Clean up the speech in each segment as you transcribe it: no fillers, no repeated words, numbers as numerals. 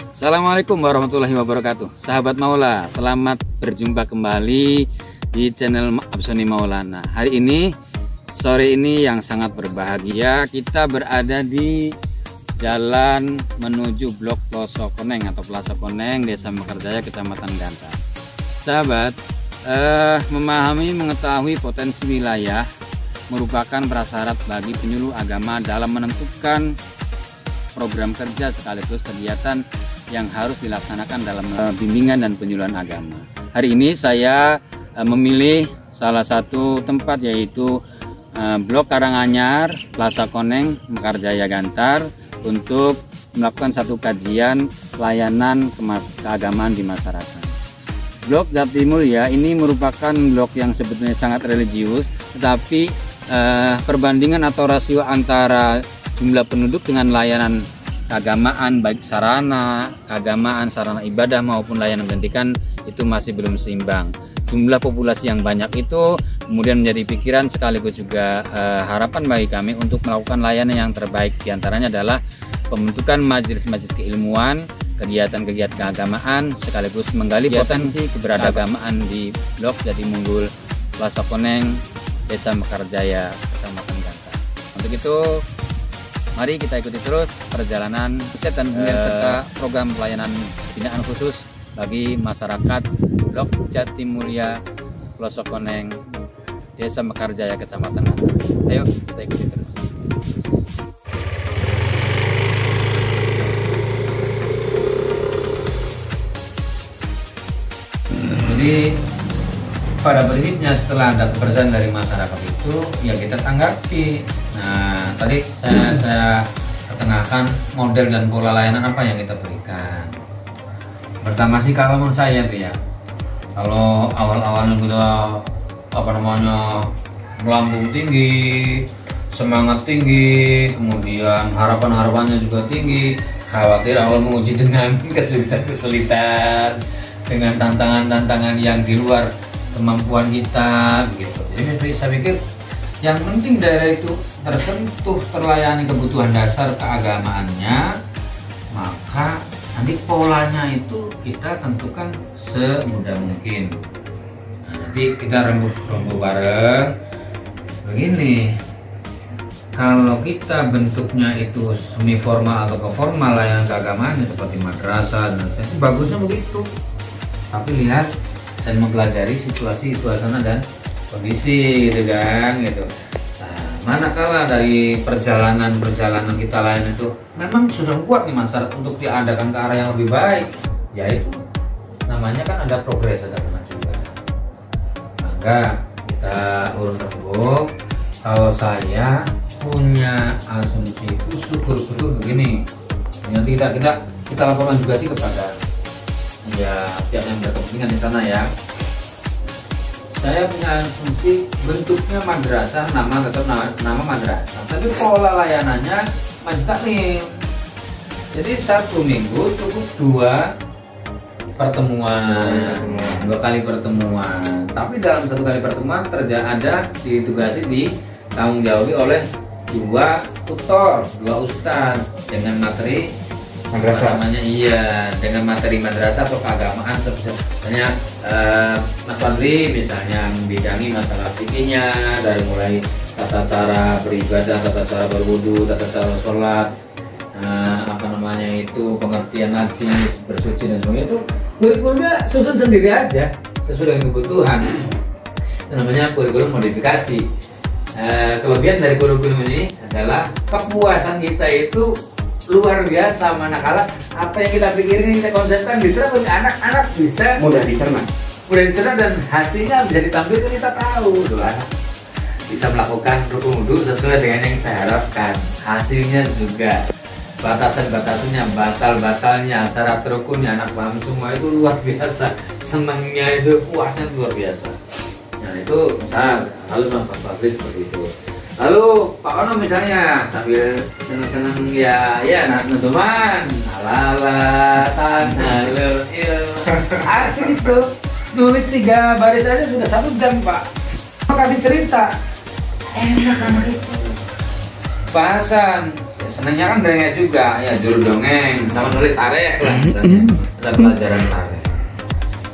Assalamualaikum warahmatullahi wabarakatuh. Sahabat Maula, selamat berjumpa kembali di channel Absoni Maulana. Hari ini, sore ini yang sangat berbahagia, kita berada di jalan menuju Blok Ploso Koneng atau Plaza Koneng, Desa Mekarjaya, Kecamatan Gantar. Sahabat, memahami mengetahui potensi wilayah merupakan prasyarat bagi penyuluh agama dalam menentukan program kerja sekaligus kegiatan yang harus dilaksanakan dalam bimbingan dan penyuluhan agama. Hari ini saya memilih salah satu tempat, yaitu Blok Karanganyar, Plaza Koneng, Mekarjaya Gantar, untuk melakukan satu kajian layanan keagamaan di masyarakat. Blok Jatimulya ini merupakan blok yang sebetulnya sangat religius, tetapi perbandingan atau rasio antara jumlah penduduk dengan layanan keagamaan, baik sarana keagamaan, sarana ibadah maupun layanan pendidikan, itu masih belum seimbang. Jumlah populasi yang banyak itu kemudian menjadi pikiran sekaligus juga harapan bagi kami untuk melakukan layanan yang terbaik. Di antaranya adalah pembentukan majelis-majelis keilmuan, kegiatan-kegiatan keagamaan, sekaligus menggali potensi keberagamaan di Blok Jatimunggul, Plaza Koneng, Desa Mekarjaya, Kecamatan Gantar. Untuk itu, mari kita ikuti terus perjalanan riset dan serta program pelayanan binaan khusus bagi masyarakat Blok Jatimulya, Plaza Koneng, Desa Mekarjaya, Kecamatan Gantar. Ayo kita ikuti terus. Jadi pada prinsipnya setelah ada kepercayaan dari masyarakat itu ya kita tanggapi. Nah, tadi saya ketengahkan model dan pola layanan apa yang kita berikan. Pertama sih kalau menurut saya tuh ya, kalau awal-awalnya kita melambung tinggi, semangat tinggi, kemudian harapan-harapannya juga tinggi, khawatir awal menguji dengan kesulitan-kesulitan, dengan tantangan-tantangan yang di luar kemampuan kita begitu. Jadi saya pikir yang penting daerah itu tersentuh, terlayani kebutuhan dasar keagamaannya, maka nanti polanya itu kita tentukan semudah mungkin. Nah, nanti kita rembuk bareng begini. Kalau kita bentuknya itu semi formal atau ke formal layanan keagamaan seperti madrasah dan itu bagusnya begitu. Tapi lihat dan mempelajari situasi, suasana dan kondisi gitu kan gitu. Nah, manakala dari perjalanan kita lain itu memang sudah kuat nih masyarakat untuk diadakan ke arah yang lebih baik, yaitu namanya kan ada progres, ada kemajuan. Maka kita urun rembuk. Kalau saya punya asumsi itu syukur begini. Nanti kita laporkan juga sih kepada ya pihak yang berkepentingan di sana ya. Saya punya asumsi bentuknya madrasah, tetap nama madrasah, tapi pola layanannya majelis taklim. Jadi satu minggu cukup dua kali pertemuan. Tapi dalam satu kali pertemuan ada ditugasi ditanggung jawabi oleh dua tutor, dua ustaz dengan materi madrasah, dengan materi madrasah atau keagamaan. Misalnya Mas Fadli misalnya membidangi masalah fikihnya, dari mulai tata cara beribadah, tata cara berwudu, tata cara sholat, pengertian najis, bersuci dan sebagainya. Itu kurikulumnya susun sendiri aja sesuai dengan kebutuhan. Itu namanya kurikulum modifikasi. Kelebihan dari kurikulum ini adalah kepuasan kita itu luar biasa, manakala apa yang kita pikirin, kita konsepkan diterapkan ke anak-anak bisa mudah dicerna dan hasilnya bisa ditampilkan. Kita tahu tuh anak bisa melakukan rukun wudu sesuai dengan yang saya harapkan, hasilnya juga batasannya, batalnya, syarat rukunnya anak paham semua. Itu luar biasa, senangnya itu, puasnya luar biasa. Nah itu misal harus Mas Fadli seperti itu. Lalu Pak Ono misalnya sambil senang-senang ya nah teman-teman asik itu, nulis 3 baris aja sudah 1 jam Pak. Kasih cerita enak anak itu, bahasan senangnya kan dongeng juga ya, juru dongeng sama nulis tareh lah misalnya. Ada pelajaran tareh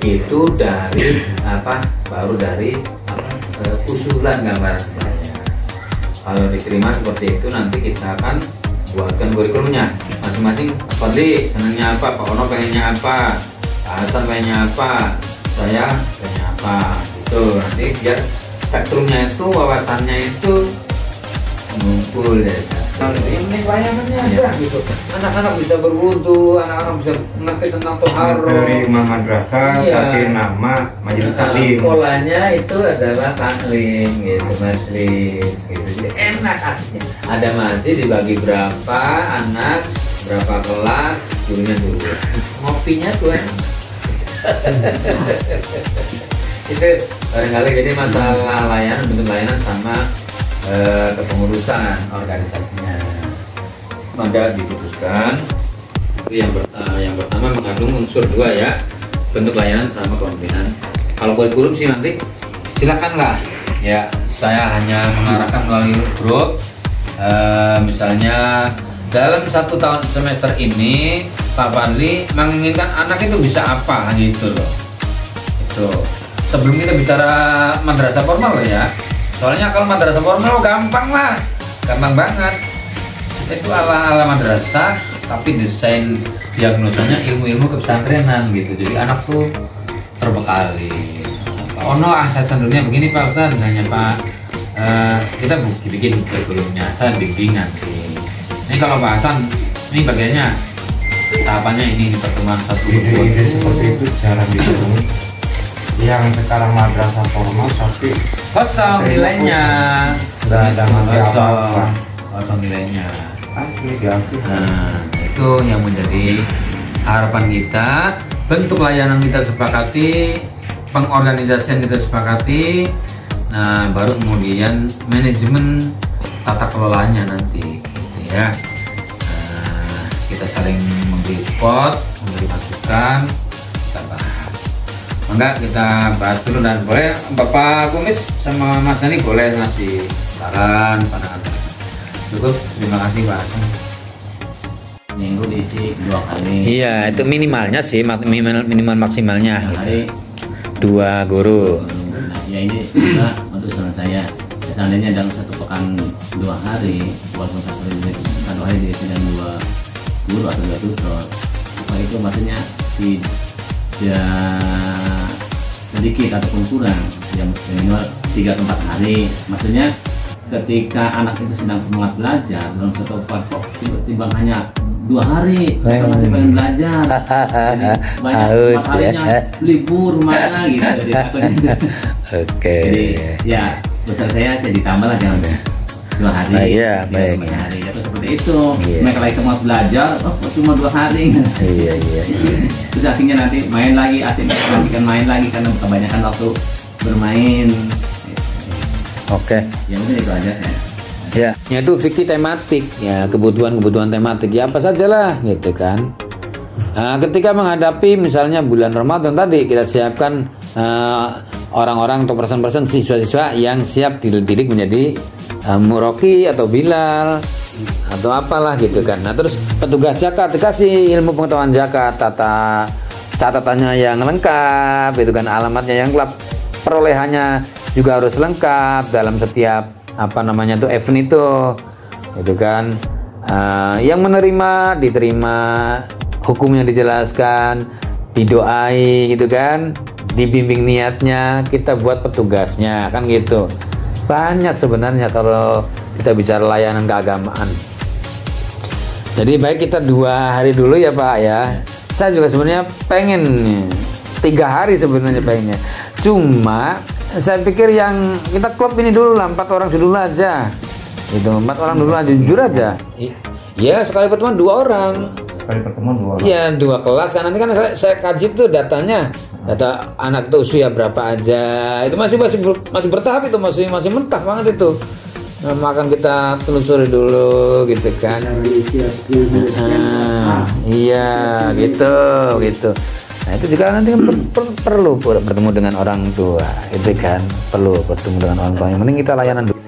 itu dari apa, baru dari apa, usulan gambaran saya. Kalau diterima seperti itu nanti kita akan buatkan kurikulumnya masing-masing. Fadli senangnya apa, Pak Ono pengennya apa, Pak Hasan pengennya apa, saya pengennya apa, itu nanti biar spektrumnya itu, wawasannya itu ngumpul ya. Ini bayangannya ada gitu. Anak-anak bisa berwudu, anak-anak bisa mengerti tentang toharo. Dari madrasah, tapi nama majelis taklim. Polanya itu adalah taklim gitu, majelis gitu. Jadi enak aslinya. Ada masjid dibagi berapa anak, berapa kelas, gurunya dulu. Ngopinya tuh itu barangkali. Jadi masalah layanan, bentuk layanan sama kepengurusan organisasinya, maka diputuskan yang pertama mengandung unsur dua ya, bentuk layanan sama kepemimpinan. Kalau kurikulum sih nanti silakanlah ya, saya hanya mengarahkan melalui grup. Misalnya dalam 1 tahun semester ini Pak Fadli menginginkan anak itu bisa apa gitu loh. Itu sebelum kita bicara madrasah formal loh ya. Soalnya kalau madrasah formal gampang lah, gampang banget. Itu ala madrasah, tapi desain diagnosanya ilmu-ilmu kepesantrenan gitu. Jadi anak tuh terbekali. Oh no, saya cenderungnya begini Pak Ustaz, hanya Pak, kita bikin kurikulumnya, saya bimbing nanti. Ini kalau Pak Hasan, ini bagiannya tahapannya ini pertemuan 1 seperti itu jarang ditemui. Yang sekarang madrasah formal tapi kosong nilainya, nggak ada masalah, kosong nilainya asli diakui. Nah itu yang menjadi harapan kita. Bentuk layanan kita sepakati, pengorganisasian kita sepakati. Nah baru kemudian manajemen tata kelolanya nanti gitu ya. Kita saling memberi spot, memberi masukan, kita bahas. Enggak, kita bahas dulu, dan boleh Bapak Kumis sama Mas Dani boleh ngasih saran, pandangan. Cukup, terima kasih Pak Hasan. Minggu diisi 2 kali. Iya, itu minimalnya sih, minimal maksimalnya Hari gitu. 2 guru. Nah, ya ini juga untuk saran saya. Seandainya dalam 1 pekan 2 hari, walaupun 1 hari diisi dengan 2 guru atau 2 tutor, apa itu maksudnya tidak sedikit ataupun kurang, yang minimal 3 atau 4 hari. Maksudnya ketika anak itu sedang semangat belajar dalam 1 pekan, kok tiba-tiba hanya 2 hari saya masih pengen belajar, jadi banyak 4 harinya libur mana gitu. Jadi Oke. Jadi ya besar saya ditambah lah, jangan 2 hari. Iya, baik. 4 hari itu seperti itu. Iya. Mereka lagi semangat belajar, kok cuma 2 hari. Iya. Terus akhirnya nanti main lagi, asik-asikan main lagi karena kebanyakan waktu bermain. Oke. Ya mungkin itu aja saya. Ya, itu fikih tematik ya, kebutuhan tematik ya, apa saja lah gitu kan. Nah, ketika menghadapi misalnya bulan Ramadan tadi, kita siapkan orang-orang atau person-person, siswa-siswa yang siap dididik menjadi muroki atau bilal atau apalah gitu kan. Nah terus petugas zakat dikasih ilmu pengetahuan zakat, tata catatannya yang lengkap itu kan, alamatnya yang lengkap, perolehannya juga harus lengkap dalam setiap event itu kan. Yang menerima diterima, hukumnya dijelaskan, didoai gitu kan, dibimbing niatnya, kita buat petugasnya kan gitu. Banyak sebenarnya kalau kita bicara layanan keagamaan. Jadi baik kita 2 hari dulu ya Pak ya. Saya juga sebenarnya pengen 3 hari sebenarnya pengennya. Cuma saya pikir yang kita klub ini dulu lah, 4 orang dulu aja. Itu 4 orang dulu aja, jujur aja. Iya, sekali pertemuan 2 orang. Sekali pertemuan 2 orang. Iya, 2 kelas kan. Nanti kan saya kaji tuh datanya. Data anak itu usia berapa aja. Itu masih bertahap, itu masih mentah banget itu. Nah, akan kita telusuri dulu gitu kan. Iya, gitu. Nah, itu juga nanti kan perlu bertemu dengan orang tua. Itu kan perlu bertemu dengan orang tua. Yang penting kita layanan dulu.